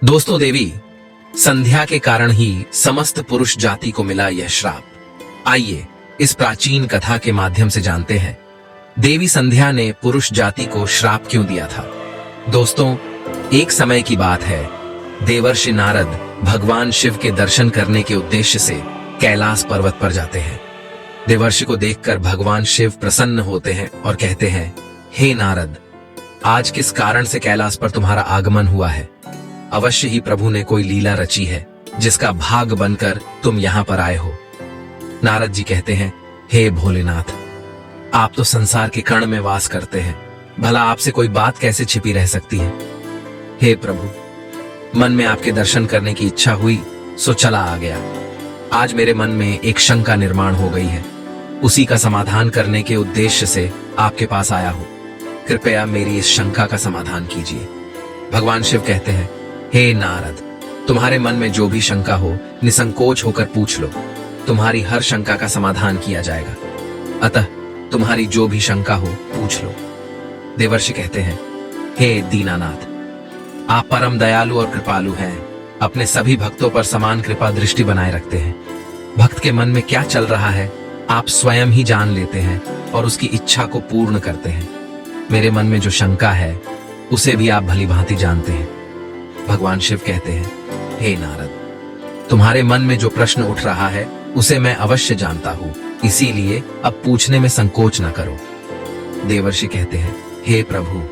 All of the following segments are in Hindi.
दोस्तों, देवी संध्या के कारण ही समस्त पुरुष जाति को मिला यह श्राप। आइए इस प्राचीन कथा के माध्यम से जानते हैं देवी संध्या ने पुरुष जाति को श्राप क्यों दिया था। दोस्तों, एक समय की बात है, देवर्षि नारद भगवान शिव के दर्शन करने के उद्देश्य से कैलाश पर्वत पर जाते हैं। देवर्षि को देखकर भगवान शिव प्रसन्न होते हैं और कहते हैं, हे नारद, आज किस कारण से कैलाश पर तुम्हारा आगमन हुआ है? अवश्य ही प्रभु ने कोई लीला रची है जिसका भाग बनकर तुम यहाँ पर आए हो। नारद जी कहते हैं, हे भोलेनाथ, आप तो संसार के कण में वास करते हैं, भला आपसे कोई बात कैसे छिपी रह सकती है? हे प्रभु, मन में आपके दर्शन करने की इच्छा हुई सो चला आ गया। आज मेरे मन में एक शंका निर्माण हो गई है, उसी का समाधान करने के उद्देश्य से आपके पास आया हूं। कृपया मेरी इस शंका का समाधान कीजिए। भगवान शिव कहते हैं, हे नारद, तुम्हारे मन में जो भी शंका हो निसंकोच होकर पूछ लो, तुम्हारी हर शंका का समाधान किया जाएगा। अतः तुम्हारी जो भी शंका हो पूछ लो। देवर्षि कहते हैं, हे दीनानाथ, आप परम दयालु और कृपालु हैं, अपने सभी भक्तों पर समान कृपा दृष्टि बनाए रखते हैं। भक्त के मन में क्या चल रहा है आप स्वयं ही जान लेते हैं और उसकी इच्छा को पूर्ण करते हैं। मेरे मन में जो शंका है उसे भी आप भली भांति जानते हैं। भगवान शिव कहते हैं, हे नारद, तुम्हारे मन में जो प्रश्न उठ रहा है उसे मैं अवश्य जानता हूं, इसीलिए अब पूछने में संकोच न करो। देवर्षि कहते हैं, हे प्रभु,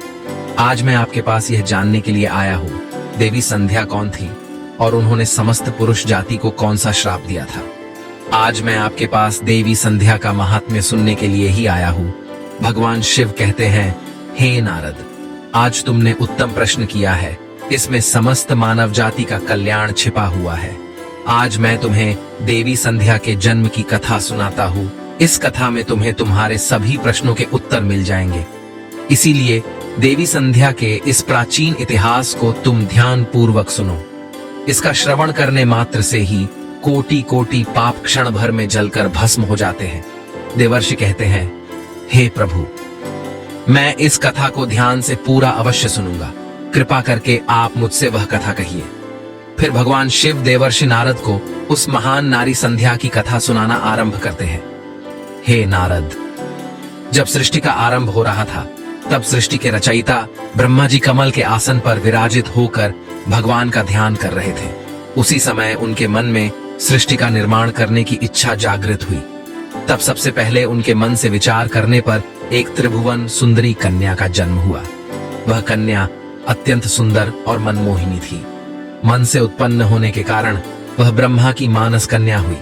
आज मैं आपके पास यह जानने के लिए आया हूं, देवी संध्या कौन थी और उन्होंने समस्त पुरुष जाति को कौन सा श्राप दिया था। आज मैं आपके पास देवी संध्या का महात्म्य सुनने के लिए ही आया हूं। भगवान शिव कहते हैं, हे नारद, आज तुमने उत्तम प्रश्न किया है, इसमें समस्त मानव जाति का कल्याण छिपा हुआ है। आज मैं तुम्हें देवी संध्या के जन्म की कथा सुनाता हूँ। इस कथा में तुम्हें तुम्हारे सभी प्रश्नों के उत्तर मिल जाएंगे। इसीलिए देवी संध्या के इस प्राचीन इतिहास को तुम ध्यान पूर्वक सुनो। इसका श्रवण करने मात्र से ही कोटि कोटि पाप क्षण भर में जलकर भस्म हो जाते हैं। देवर्षि कहते हैं, हे प्रभु, मैं इस कथा को ध्यान से पूरा अवश्य सुनूंगा, कृपा करके आप मुझसे वह कथा कहिए। फिर भगवान शिव देवर्षि नारद को उस महान नारी संध्या की कथा सुनाना आरंभ करते हैं। हे नारद, जब सृष्टि का आरंभ हो रहा था तब सृष्टि के रचयिता ब्रह्मा जी कमल के आसन पर विराजित होकर भगवान का ध्यान कर रहे थे। उसी समय उनके मन में सृष्टि का निर्माण करने की इच्छा जागृत हुई। तब सबसे पहले उनके मन से विचार करने पर एक त्रिभुवन सुंदरी कन्या का जन्म हुआ। वह कन्या अत्यंत सुंदर और मनमोहिनी थी। मन से उत्पन्न होने के कारण वह ब्रह्मा की मानस कन्या हुई।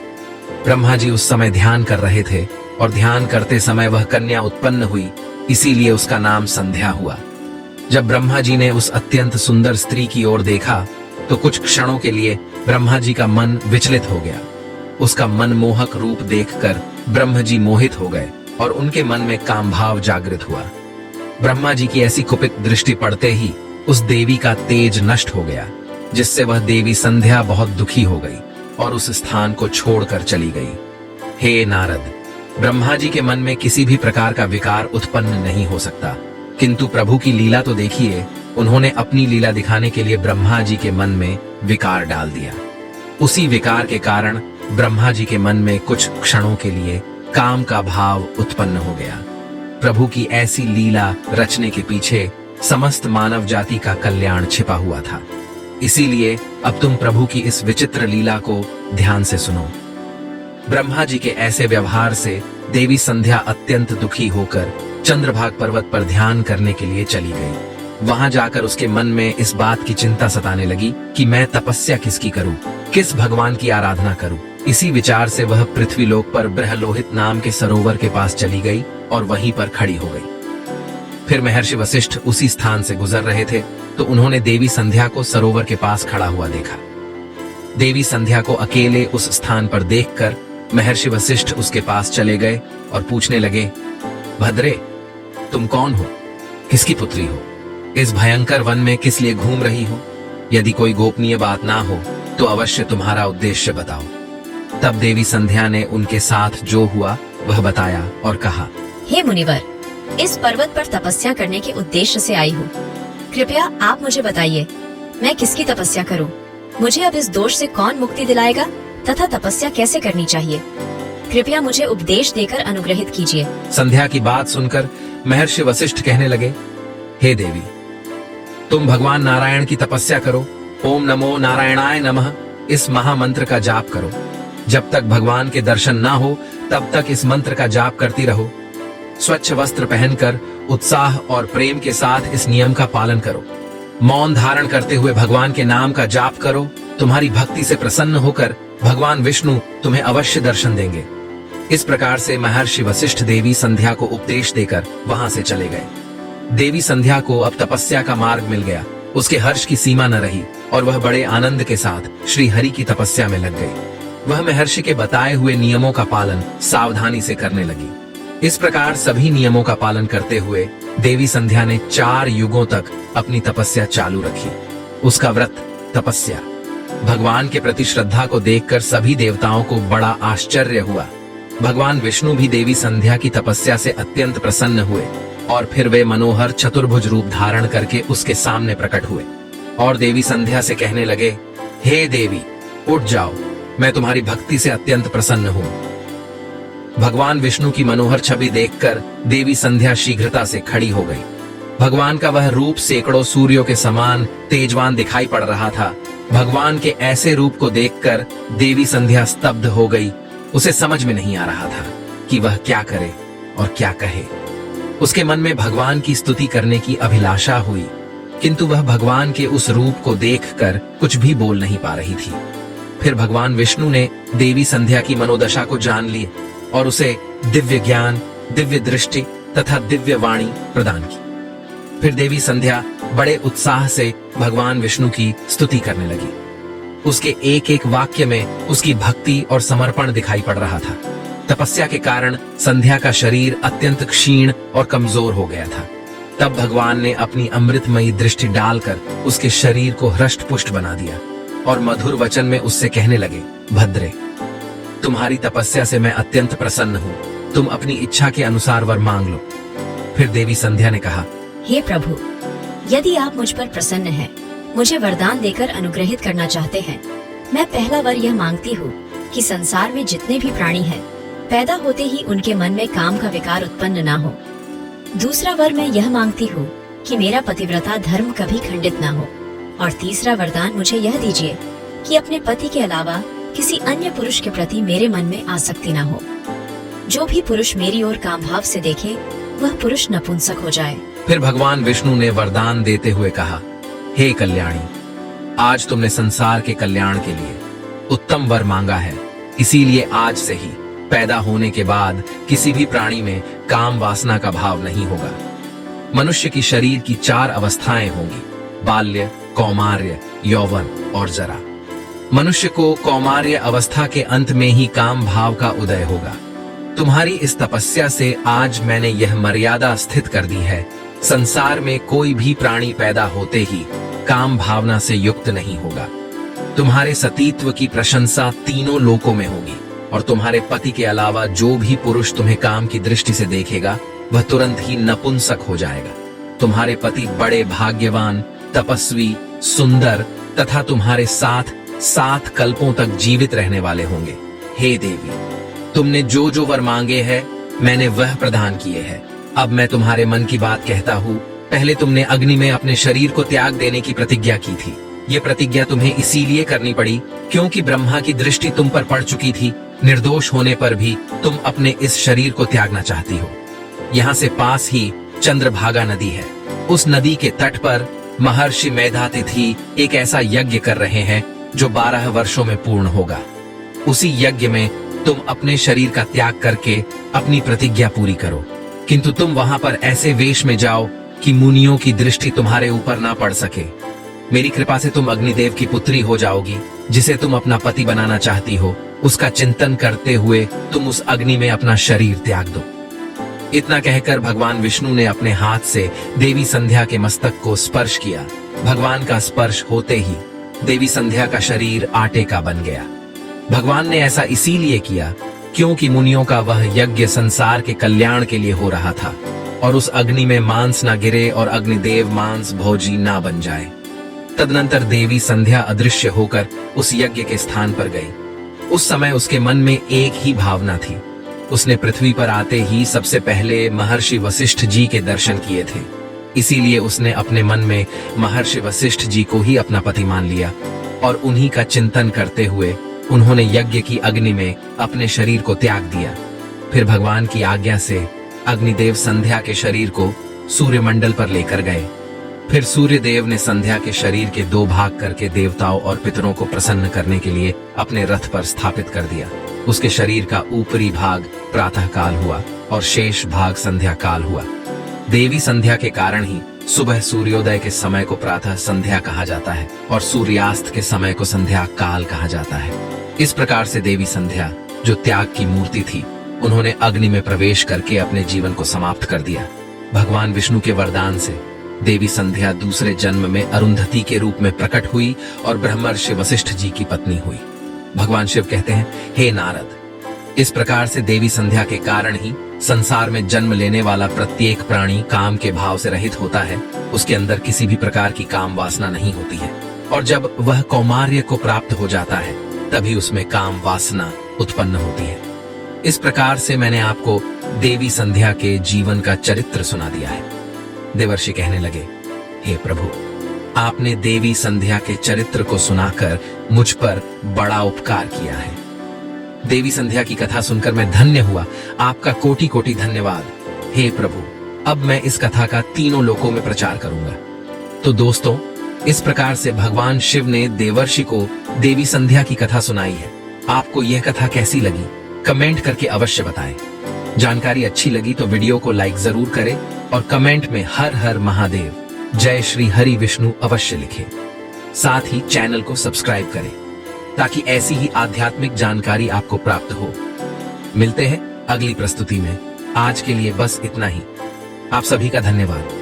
ब्रह्मा जी उस समय ध्यान कर रहे थे और ध्यान करते समय वह कन्या उत्पन्न हुई, इसीलिए उसका नाम संध्या हुआ। जब ब्रह्मा जी ने उस अत्यंत सुंदर स्त्री की ओर देखा तो कुछ क्षणों के लिए ब्रह्मा जी का मन विचलित हो गया। उसका मनमोहक रूप देखकर ब्रह्मा जी मोहित हो गए और उनके मन में काम भाव जागृत हुआ। ब्रह्मा जी की ऐसी कुपित दृष्टि पड़ते ही उस देवी का तेज नष्ट हो गया, जिससे वह देवी संध्या बहुत दुखी हो गई और उस स्थान को छोड़कर चली गई। हे नारद, ब्रह्मा जी के मन में किसी भी प्रकार का विकार उत्पन्न नहीं हो सकता, किंतु प्रभु की लीला तो देखिए। उन्होंने अपनी लीला दिखाने के लिए ब्रह्मा जी के मन में विकार डाल दिया। उसी विकार के कारण ब्रह्मा जी के मन में कुछ क्षणों के लिए काम का भाव उत्पन्न हो गया। प्रभु की ऐसी लीला रचने के पीछे समस्त मानव जाति का कल्याण छिपा हुआ था। इसीलिए अब तुम प्रभु की इस विचित्र लीला को ध्यान से सुनो। ब्रह्मा जी के ऐसे व्यवहार से देवी संध्या अत्यंत दुखी होकर चंद्रभाग पर्वत पर ध्यान करने के लिए चली गई। वहां जाकर उसके मन में इस बात की चिंता सताने लगी कि मैं तपस्या किसकी करूं, किस भगवान की आराधना करूं। इसी विचार से वह पृथ्वीलोक पर ब्रह्लोहित नाम के सरोवर के पास चली गई और वहीं पर खड़ी हो गई। फिर महर्षि वशिष्ठ उसी स्थान से गुजर रहे थे तो उन्होंने देवी संध्या को सरोवर के पास खड़ा हुआ देखा। देवी संध्या को अकेले उस स्थान पर देखकर महर्षि वशिष्ठ उसके पास चले गए और पूछने लगे, भद्रे, तुम कौन हो? किसकी पुत्री हो? इस भयंकर वन में किस लिए घूम रही हो? यदि कोई गोपनीय बात ना हो तो अवश्य तुम्हारा उद्देश्य बताओ। तब देवी संध्या ने उनके साथ जो हुआ वह बताया और कहा, हे मुनिवर, इस पर्वत पर तपस्या करने के उद्देश्य से आई हूँ। कृपया आप मुझे बताइए, मैं किसकी तपस्या करूं? मुझे अब इस दोष से कौन मुक्ति दिलाएगा तथा तपस्या कैसे करनी चाहिए? कृपया मुझे उपदेश देकर अनुग्रहित कीजिए। संध्या की बात सुनकर महर्षि वशिष्ठ कहने लगे, हे देवी, तुम भगवान नारायण की तपस्या करो। ओम नमो नारायणाय नमः इस महामंत्र का जाप करो। जब तक भगवान के दर्शन ना हो तब तक इस मंत्र का जाप करती रहो। स्वच्छ वस्त्र पहनकर उत्साह और प्रेम के साथ इस नियम का पालन करो। मौन धारण करते हुए भगवान के नाम का जाप करो। तुम्हारी भक्ति से प्रसन्न होकर भगवान विष्णु तुम्हें अवश्य दर्शन देंगे। इस प्रकार से महर्षि वशिष्ठ देवी संध्या को उपदेश देकर वहां से चले गए। देवी संध्या को अब तपस्या का मार्ग मिल गया। उसके हर्ष की सीमा न रही और वह बड़े आनंद के साथ श्री हरि की तपस्या में लग गई। वह महर्षि के बताए हुए नियमों का पालन सावधानी से करने लगी। इस प्रकार सभी नियमों का पालन करते हुए देवी संध्या ने 4 युगों तक अपनी तपस्या चालू रखी। उसका व्रत, तपस्या, भगवान के प्रति श्रद्धा को देखकर सभी देवताओं को बड़ा आश्चर्य हुआ। भगवान विष्णु भी देवी संध्या की तपस्या से अत्यंत प्रसन्न हुए और फिर वे मनोहर चतुर्भुज रूप धारण करके उसके सामने प्रकट हुए और देवी संध्या से कहने लगे, हे देवी, उठ जाओ, मैं तुम्हारी भक्ति से अत्यंत प्रसन्न हूं। भगवान विष्णु की मनोहर छवि देखकर देवी संध्या शीघ्रता से खड़ी हो गई। भगवान का वह रूप सैकड़ों सूर्यों के समान तेजवान दिखाई पड़ रहा था। भगवान के ऐसे रूप को देखकर देवी संध्या स्तब्ध हो गई। उसे समझ में नहीं आ रहा था कि वह क्या करे और क्या कहे। उसके मन में भगवान की स्तुति करने की अभिलाषा हुई, किंतु वह भगवान के उस रूप को देखकर कुछ भी बोल नहीं पा रही थी। फिर भगवान विष्णु ने देवी संध्या की मनोदशा को जान लिया और उसे दिव्य ज्ञान, दिव्य दृष्टि तथा दिव्य वाणी प्रदान की। फिर देवी संध्या बड़े उत्साह से भगवान विष्णु की स्तुति करने लगी। उसके एक एक वाक्य में उसकी भक्ति और समर्पण दिखाई पड़ रहा था। तपस्या के कारण संध्या का शरीर अत्यंत क्षीण और कमजोर हो गया था। तब भगवान ने अपनी अमृतमयी दृष्टि डालकर उसके शरीर को हृष्ट पुष्ट बना दिया और मधुर वचन में उससे कहने लगे, भद्रे, तुम्हारी तपस्या से मैं अत्यंत प्रसन्न हूँ। तुम अपनी इच्छा के अनुसार वर मांग लो। फिर देवी संध्या ने कहा, हे प्रभु, यदि आप मुझ पर प्रसन्न हैं, मुझे वरदान देकर अनुग्रहित करना चाहते हैं, मैं पहला वर यह मांगती हूँ कि संसार में जितने भी प्राणी हैं, पैदा होते ही उनके मन में काम का विकार उत्पन्न ना हो। दूसरा वर मैं यह मांगती हूँ कि मेरा पतिव्रता धर्म कभी खंडित ना हो। और तीसरा वरदान मुझे यह दीजिए कि अपने पति के अलावा किसी अन्य पुरुष के प्रति मेरे मन में आसक्ति ना हो। जो भी पुरुष मेरी ओर काम भाव से देखे, वह पुरुष नपुंसक हो जाए। फिर भगवान विष्णु ने वरदान देते हुए कहा, हे कल्याणी, आज तुमने संसार के कल्याण के लिए उत्तम वर मांगा है। इसीलिए आज से ही पैदा होने के बाद किसी भी प्राणी में काम वासना का भाव नहीं होगा। मनुष्य की शरीर की 4 अवस्थाएं होंगी, बाल्य, कौमार्य, यौवन और जरा। मनुष्य को कौमार्य अवस्था के अंत में ही काम भाव का उदय होगा। तुम्हारी इस तपस्या से आज मैंने यह मर्यादा स्थित कर दी है, संसार में कोई भी प्राणी पैदा होते ही काम भावना से युक्त नहीं होगा। तुम्हारे सतीत्व की प्रशंसा तीनों लोकों में होगी और तुम्हारे पति के अलावा जो भी पुरुष तुम्हें काम की दृष्टि से देखेगा, वह तुरंत ही नपुंसक हो जाएगा। तुम्हारे पति बड़े भाग्यवान, तपस्वी, सुंदर तथा तुम्हारे साथ 7 कल्पों तक जीवित रहने वाले होंगे। हे देवी, तुमने जो जो वर मांगे हैं, मैंने वह प्रदान किए हैं। अब मैं तुम्हारे मन की बात कहता हूँ। पहले तुमने अग्नि में अपने शरीर को त्याग देने की प्रतिज्ञा की थी। ये प्रतिज्ञा तुम्हें इसीलिए करनी पड़ी क्योंकि ब्रह्मा की दृष्टि तुम पर पड़ चुकी थी। निर्दोष होने पर भी तुम अपने इस शरीर को त्यागना चाहती हो। यहाँ से पास ही चंद्रभागा नदी है। उस नदी के तट पर महर्षि मेधातिथि एक ऐसा यज्ञ कर रहे हैं जो 12 वर्षों में पूर्ण होगा। उसी यज्ञ में तुम अपने शरीर का त्याग करके अपनी प्रतिज्ञा पूरी करो, किंतु तुम वहां पर ऐसे वेश में जाओ कि मुनियों की दृष्टि तुम्हारे ऊपर ना पड़ सके। मेरी कृपा से तुम अग्निदेव की पुत्री हो जाओगी, जिसे तुम अपना पति बनाना चाहती हो। उसका चिंतन करते हुए तुम उस अग्नि में अपना शरीर त्याग दो। इतना कहकर भगवान विष्णु ने अपने हाथ से देवी संध्या के मस्तक को स्पर्श किया। भगवान का स्पर्श होते ही देवी संध्या का शरीर आटे का बन गया। भगवान ने ऐसा इसीलिए किया क्योंकि मुनियों का वह यज्ञ संसार के कल्याण के लिए हो रहा था और उस अग्नि में मांस ना गिरे और अग्निदेव मांस भोजी ना बन जाए। तदनंतर देवी संध्या अदृश्य होकर उस यज्ञ के स्थान पर गई। उस समय उसके मन में एक ही भावना थी। उसने पृथ्वी पर आते ही सबसे पहले महर्षि वशिष्ठ जी के दर्शन किए थे। इसीलिए उसने अपने मन में महर्षि वशिष्ठ जी को ही अपना पति मान लिया और उन्हीं का चिंतन करते हुए उन्होंने यज्ञ की अग्नि में अपने शरीर को त्याग दिया। फिर भगवान की आज्ञा से अग्निदेव संध्या के शरीर को सूर्यमंडल पर लेकर गए। फिर सूर्यदेव ने संध्या के शरीर के 2 भाग करके देवताओं और पितरों को प्रसन्न करने के लिए अपने रथ पर स्थापित कर दिया। उसके शरीर का ऊपरी भाग प्रातः काल हुआ और शेष भाग संध्या काल हुआ। देवी संध्या के कारण ही सुबह सूर्योदय के समय को प्रातः संध्या कहा जाता है और सूर्यास्त के समय को संध्या काल कहा जाता है। इस प्रकार से देवी संध्या, जो त्याग की मूर्ति थी, उन्होंने अग्नि में प्रवेश करके अपने जीवन को समाप्त कर दिया। भगवान विष्णु के वरदान से देवी संध्या दूसरे जन्म में अरुंधति के रूप में प्रकट हुई और ब्रह्मर्षि वशिष्ठ जी की पत्नी हुई। भगवान शिव कहते हैं, हे नारद, इस प्रकार से देवी संध्या के कारण ही संसार में जन्म लेने वाला प्रत्येक प्राणी काम के भाव से रहित होता है। उसके अंदर किसी भी प्रकार की काम वासना नहीं होती है और जब वह कौमार्य को प्राप्त हो जाता है तभी उसमें काम वासना उत्पन्न होती है। इस प्रकार से मैंने आपको देवी संध्या के जीवन का चरित्र सुना दिया है। देवर्षि कहने लगे, हे प्रभु, आपने देवी संध्या के चरित्र को सुनाकर मुझ पर बड़ा उपकार किया है। देवी संध्या की कथा सुनकर मैं धन्य हुआ। आपका कोटि कोटि धन्यवाद। हे प्रभु, अब मैं इस कथा का तीनों लोकों में प्रचार करूंगा। तो दोस्तों, इस प्रकार से भगवान शिव ने देवर्षि को देवी संध्या की कथा सुनाई है। आपको यह कथा कैसी लगी? कमेंट करके अवश्य बताएं। जानकारी अच्छी लगी तो वीडियो को लाइक जरूर करें और कमेंट में हर हर महादेव, जय श्री हरि विष्णु अवश्य लिखें। साथ ही चैनल को सब्सक्राइब करें ताकि ऐसी ही आध्यात्मिक जानकारी आपको प्राप्त हो। मिलते हैं अगली प्रस्तुति में। आज के लिए बस इतना ही। आप सभी का धन्यवाद।